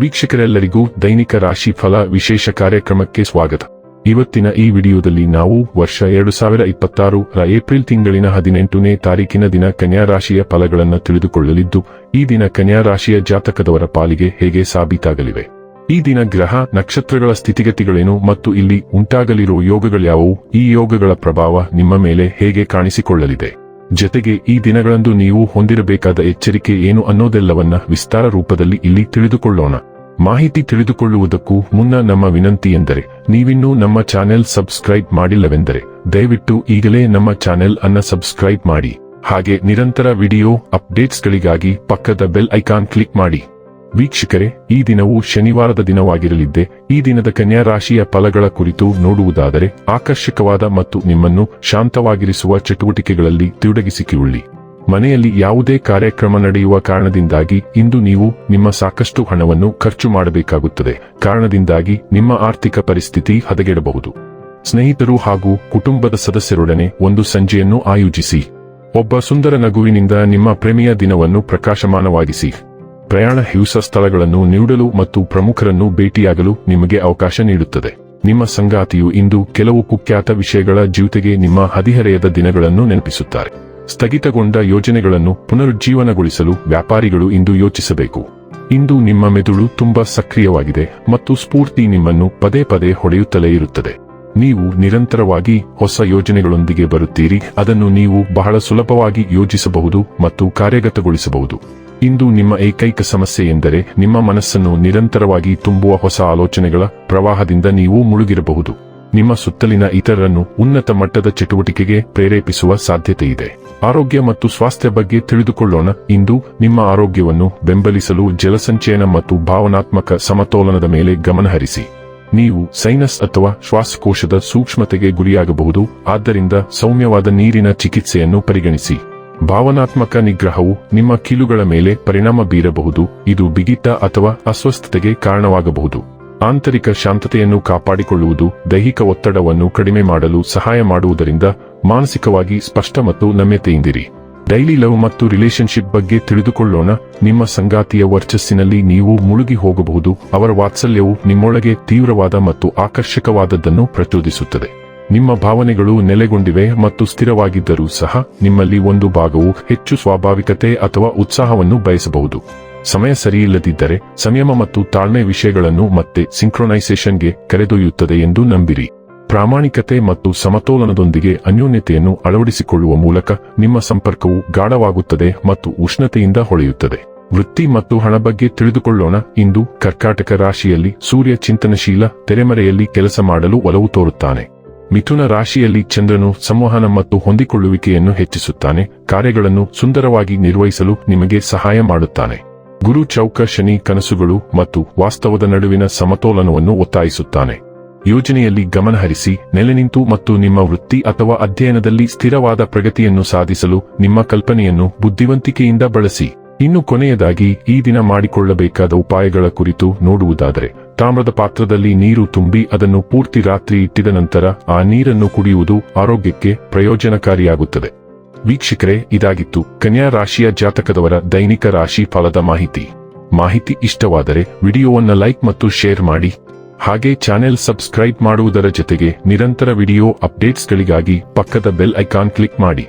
ವೀಕ್ಷಕರೆಲ್ಲರಿಗೂ ದೈನಿಕ ರಾಶಿ ಫಲ ವಿಶೇಷ ಕಾರ್ಯಕ್ರಮಕ್ಕೆ ಸ್ವಾಗತ. ಇವತ್ತಿನ ಈ ವಿಡಿಯೋದಲ್ಲಿ ನಾವು ವರ್ಷ 2026 ರ ಏಪ್ರಿಲ್ ತಿಂಗಳಿನ 18ನೇ ತಾರೀಕಿನ ದಿನ ಕನ್ಯಾ ರಾಶಿಯ ಫಲಗಳನ್ನು ತಿಳಿದುಕೊಳ್ಳಲಿದ್ದು, ಈ ದಿನ ಕನ್ಯಾ ರಾಶಿಯ ಜಾತಕದವರ ಪಾಲಿಗೆ ಹೇಗೆ ಸಾಬೀತಾಗಲಿವೆ, ಈ ದಿನ ಗ್ರಹ ನಕ್ಷತ್ರಗಳ ಸ್ಥಿತಿಗತಿಗಳೇನು ಮತ್ತು ಇಲ್ಲಿ ಉಂಟಾಗಲಿರುವ ಯೋಗಗಳ್ಯಾವುವು, ಈ ಯೋಗಗಳ ಪ್ರಭಾವ ನಿಮ್ಮ ಮೇಲೆ ಹೇಗೆ ಕಾಣಿಸಿಕೊಳ್ಳಲಿದೆ, ಜೊತೆಗೆ ಈ ದಿನಗಳಂದು ನೀವು ಹೊಂದಿರಬೇಕಾದ ಎಚ್ಚರಿಕೆ ಏನು ಅನ್ನೋದೆಲ್ಲವನ್ನ ವಿಸ್ತಾರ ರೂಪದಲ್ಲಿ ಇಲ್ಲಿ ತಿಳಿದುಕೊಳ್ಳೋಣ. ಮಾಹಿತಿ ತಿಳಿದುಕೊಳ್ಳುವುದಕ್ಕೂ ಮುನ್ನ ನಮ್ಮ ವಿನಂತಿ ಎಂದರೆ, ನೀವಿನ್ನೂ ನಮ್ಮ ಚಾನೆಲ್ ಸಬ್ಸ್ಕ್ರೈಬ್ ಮಾಡಿಲ್ಲವೆಂದರೆ ದಯವಿಟ್ಟು ಈಗಲೇ ನಮ್ಮ ಚಾನೆಲ್ ಅನ್ನ ಸಬ್ಸ್ಕ್ರೈಬ್ ಮಾಡಿ. ಹಾಗೆ ನಿರಂತರ ವಿಡಿಯೋ ಅಪ್ಡೇಟ್ಸ್ಗಳಿಗಾಗಿ ಪಕ್ಕದ ಬೆಲ್ ಐಕಾನ್ ಕ್ಲಿಕ್ ಮಾಡಿ. ವೀಕ್ಷಕರೇ, ಈ ದಿನವು ಶನಿವಾರದ ದಿನವಾಗಿರಲಿದ್ದೆ. ಈ ದಿನದ ಕನ್ಯಾ ರಾಶಿಯ ಫಲಗಳ ಕುರಿತು ನೋಡುವುದಾದರೆ, ಆಕರ್ಷಕವಾದ ಮತ್ತು ನಿಮ್ಮನ್ನು ಶಾಂತವಾಗಿರಿಸುವ ಚಟುವಟಿಕೆಗಳಲ್ಲಿ ತೊಡಗಿಸಿಕೊಳ್ಳಿ. ಮನೆಯಲ್ಲಿ ಯಾವುದೇ ಕಾರ್ಯಕ್ರಮ ನಡೆಯುವ ಕಾರಣದಿಂದಾಗಿ ಇಂದು ನೀವು ನಿಮ್ಮ ಸಾಕಷ್ಟು ಹಣವನ್ನು ಖರ್ಚು ಮಾಡಬೇಕಾಗುತ್ತದೆ. ಕಾರಣದಿಂದಾಗಿ ನಿಮ್ಮ ಆರ್ಥಿಕ ಪರಿಸ್ಥಿತಿ ಹದಗೆಡಬಹುದು. ಸ್ನೇಹಿತರು ಹಾಗೂ ಕುಟುಂಬದ ಸದಸ್ಯರೊಡನೆ ಒಂದು ಸಂಜೆಯನ್ನು ಆಯೋಜಿಸಿ. ಒಬ್ಬ ಸುಂದರ ನಗುವಿನಿಂದ ನಿಮ್ಮ ಪ್ರೇಮಿಯ ದಿನವನ್ನು ಪ್ರಕಾಶಮಾನವಾಗಿಸಿ. ಪ್ರಯಾಣ ಹಿಂಸ ಸ್ಥಳಗಳನ್ನು ನೀಡಲು ಮತ್ತು ಪ್ರಮುಖರನ್ನು ಭೇಟಿಯಾಗಲು ನಿಮಗೆ ಅವಕಾಶ ನೀಡುತ್ತದೆ. ನಿಮ್ಮ ಸಂಗಾತಿಯು ಇಂದು ಕೆಲವು ಕುಖ್ಯಾತ ವಿಷಯಗಳ ಜೊತೆಗೆ ನಿಮ್ಮ ಹದಿಹರೆಯದ ದಿನಗಳನ್ನು ನೆನಪಿಸುತ್ತಾರೆ. ಸ್ಥಗಿತಗೊಂಡ ಯೋಜನೆಗಳನ್ನು ಪುನರುಜ್ಜೀವನಗೊಳಿಸಲು ವ್ಯಾಪಾರಿಗಳು ಇಂದು ಯೋಚಿಸಬೇಕು. ಇಂದು ನಿಮ್ಮ ಮೆದುಳು ತುಂಬಾ ಸಕ್ರಿಯವಾಗಿದೆ ಮತ್ತು ಸ್ಫೂರ್ತಿ ನಿಮ್ಮನ್ನು ಪದೇ ಪದೇ ಹೊಡೆಯುತ್ತಲೇ ಇರುತ್ತದೆ. ನೀವು ನಿರಂತರವಾಗಿ ಹೊಸ ಯೋಜನೆಗಳೊಂದಿಗೆ ಬರುತ್ತೀರಿ, ಅದನ್ನು ನೀವು ಬಹಳ ಸುಲಭವಾಗಿ ಯೋಜಿಸಬಹುದು ಮತ್ತು ಕಾರ್ಯಗತಗೊಳಿಸಬಹುದು. ಇಂದು ನಿಮ್ಮ ಏಕೈಕ ಸಮಸ್ಯೆ ಎಂದರೆ ನಿಮ್ಮ ಮನಸ್ಸನ್ನು ನಿರಂತರವಾಗಿ ತುಂಬುವ ಹೊಸ ಆಲೋಚನೆಗಳ ಪ್ರವಾಹದಿಂದ ನೀವು ಮುಳುಗಿರಬಹುದು. ನಿಮ್ಮ ಸುತ್ತಲಿನ ಇತರರನ್ನು ಉನ್ನತ ಮಟ್ಟದ ಚಟುವಟಿಕೆಗೆ ಪ್ರೇರೇಪಿಸುವ ಸಾಧ್ಯತೆಯಿದೆ. ಆರೋಗ್ಯ ಮತ್ತು ಸ್ವಾಸ್ಥ್ಯ ಬಗ್ಗೆ ತಿಳಿದುಕೊಳ್ಳೋಣ. ಇಂದು ನಿಮ್ಮ ಆರೋಗ್ಯವನ್ನು ಬೆಂಬಲಿಸಲು ಜಲಸಂಚಯನ ಮತ್ತು ಭಾವನಾತ್ಮಕ ಸಮತೋಲನದ ಮೇಲೆ ಗಮನಹರಿಸಿ. ನೀವು ಸೈನಸ್ ಅಥವಾ ಶ್ವಾಸಕೋಶದ ಸೂಕ್ಷ್ಮತೆಗೆ ಗುರಿಯಾಗಬಹುದು, ಆದ್ದರಿಂದ ಸೌಮ್ಯವಾದ ನೀರಿನ ಚಿಕಿತ್ಸೆಯನ್ನು ಪರಿಗಣಿಸಿ. ಭಾವನಾತ್ಮಕ ನಿಗ್ರಹವು ನಿಮ್ಮ ಕೀಲುಗಳ ಮೇಲೆ ಪರಿಣಾಮ ಬೀರಬಹುದು, ಇದು ಬಿಗಿತ ಅಥವಾ ಅಸ್ವಸ್ಥತೆಗೆ ಕಾರಣವಾಗಬಹುದು. ಆಂತರಿಕ ಶಾಂತತೆಯನ್ನು ಕಾಪಾಡಿಕೊಳ್ಳುವುದು ದೈಹಿಕ ಒತ್ತಡವನ್ನು ಕಡಿಮೆ ಮಾಡಲು ಸಹಾಯ ಮಾಡುವುದರಿಂದ ಮಾನಸಿಕವಾಗಿ ಸ್ಪಷ್ಟ ಮತ್ತು ನಮ್ಯತೆಯಿಂದಿರಿ. ಡೈಲಿ ಲವ್ ಮತ್ತು ರಿಲೇಶನ್ಶಿಪ್ ಬಗ್ಗೆ ತಿಳಿದುಕೊಳ್ಳೋಣ. ನಿಮ್ಮ ಸಂಗಾತಿಯ ವರ್ಚಸ್ಸಿನಲ್ಲಿ ನೀವು ಮುಳುಗಿ ಹೋಗಬಹುದು. ಅವರ ವಾತ್ಸಲ್ಯವು ನಿಮ್ಮೊಳಗೆ ತೀವ್ರವಾದ ಮತ್ತು ಆಕರ್ಷಕವಾದದ್ದನ್ನು ಪ್ರಚೋದಿಸುತ್ತದೆ. ನಿಮ್ಮ ಭಾವನೆಗಳು ನೆಲೆಗೊಂಡಿವೆ ಮತ್ತು ಸ್ಥಿರವಾಗಿದ್ದರೂ ಸಹ ನಿಮ್ಮಲ್ಲಿ ಒಂದು ಭಾಗವು ಹೆಚ್ಚು ಸ್ವಾಭಾವಿಕತೆ ಅಥವಾ ಉತ್ಸಾಹವನ್ನು ಬಯಸಬಹುದು. ಸಮಯ ಸರಿಯಿಲ್ಲದಿದ್ದರೆ ಸಂಯಮ ಮತ್ತು ತಾಳ್ಮೆ ವಿಷಯಗಳನ್ನು ಮತ್ತೆ ಸಿಂಕ್ರೊನೈಸೇಷನ್ಗೆ ಕರೆದೊಯ್ಯುತ್ತದೆ ಎಂದು ನಂಬಿರಿ. ಪ್ರಾಮಾಣಿಕತೆ ಮತ್ತು ಸಮತೋಲನದೊಂದಿಗೆ ಅನ್ಯೋನ್ಯತೆಯನ್ನು ಅಳವಡಿಸಿಕೊಳ್ಳುವ ಮೂಲಕ ನಿಮ್ಮ ಸಂಪರ್ಕವು ಗಾಢವಾಗುತ್ತದೆ ಮತ್ತು ಉಷ್ಣತೆಯಿಂದ ಹೊಳೆಯುತ್ತದೆ. ವೃತ್ತಿ ಮತ್ತು ಹಣ ಬಗ್ಗೆ ತಿಳಿದುಕೊಳ್ಳೋಣ. ಇಂದು ಕರ್ಕಾಟಕ ರಾಶಿಯಲ್ಲಿ ಸೂರ್ಯ ಚಿಂತನಶೀಲ, ತೆರೆಮರೆಯಲ್ಲಿ ಕೆಲಸ ಮಾಡಲು ಒಲವು ತೋರುತ್ತಾನೆ. ಮಿಥುನ ರಾಶಿಯಲ್ಲಿ ಚಂದ್ರನು ಸಂವಹನ ಮತ್ತು ಹೊಂದಿಕೊಳ್ಳುವಿಕೆಯನ್ನು ಹೆಚ್ಚಿಸುತ್ತಾನೆ, ಕಾರ್ಯಗಳನ್ನು ಸುಂದರವಾಗಿ ನಿರ್ವಹಿಸಲು ನಿಮಗೆ ಸಹಾಯ ಮಾಡುತ್ತಾನೆ. ಗುರು ಚೌಕ ಶನಿ ಕನಸುಗಳು ಮತ್ತು ವಾಸ್ತವದ ನಡುವಿನ ಸಮತೋಲನವನ್ನು ಒತ್ತಾಯಿಸುತ್ತಾನೆ. ಯೋಜನೆಯಲ್ಲಿ ಗಮನಹರಿಸಿ, ನೆಲೆನಿಂತು ಮತ್ತು ನಿಮ್ಮ ವೃತ್ತಿ ಅಥವಾ ಅಧ್ಯಯನದಲ್ಲಿ ಸ್ಥಿರವಾದ ಪ್ರಗತಿಯನ್ನು ಸಾಧಿಸಲು ನಿಮ್ಮ ಕಲ್ಪನೆಯನ್ನು ಬುದ್ಧಿವಂತಿಕೆಯಿಂದ ಬಳಸಿ. ಇನ್ನು ಕೊನೆಯದಾಗಿ ಈ ದಿನ ಮಾಡಿಕೊಳ್ಳಬೇಕಾದ ಉಪಾಯಗಳ ಕುರಿತು ನೋಡುವುದಾದರೆ, ತಾಮ್ರದ ಪಾತ್ರದಲ್ಲಿ ನೀರು ತುಂಬಿ ಅದನ್ನು ಪೂರ್ತಿ ರಾತ್ರಿ ಇಟ್ಟಿದ ನಂತರ ಆ ನೀರನ್ನು ಕುಡಿಯುವುದು ಆರೋಗ್ಯಕ್ಕೆ ಪ್ರಯೋಜನಕಾರಿಯಾಗುತ್ತದೆ. ವೀಕ್ಷಕರೇ, ಇದಾಗಿತ್ತು ಕನ್ಯಾ ರಾಶಿಯ ಜಾತಕದವರ ದೈನಿಕ ರಾಶಿ ಫಲದ ಮಾಹಿತಿ ಇಷ್ಟವಾದರೆ ವಿಡಿಯೋವನ್ನು ಲೈಕ್ ಮತ್ತು ಶೇರ್ ಮಾಡಿ. ಹಾಗೆ ಚಾನೆಲ್ ಸಬ್ಸ್ಕ್ರೈಬ್ ಮಾಡುವುದರ ಜೊತೆಗೆ ನಿರಂತರ ವಿಡಿಯೋ ಅಪ್ಡೇಟ್ಸ್ಗಳಿಗಾಗಿ ಪಕ್ಕದ ಬೆಲ್ ಐಕಾನ್ ಕ್ಲಿಕ್ ಮಾಡಿ.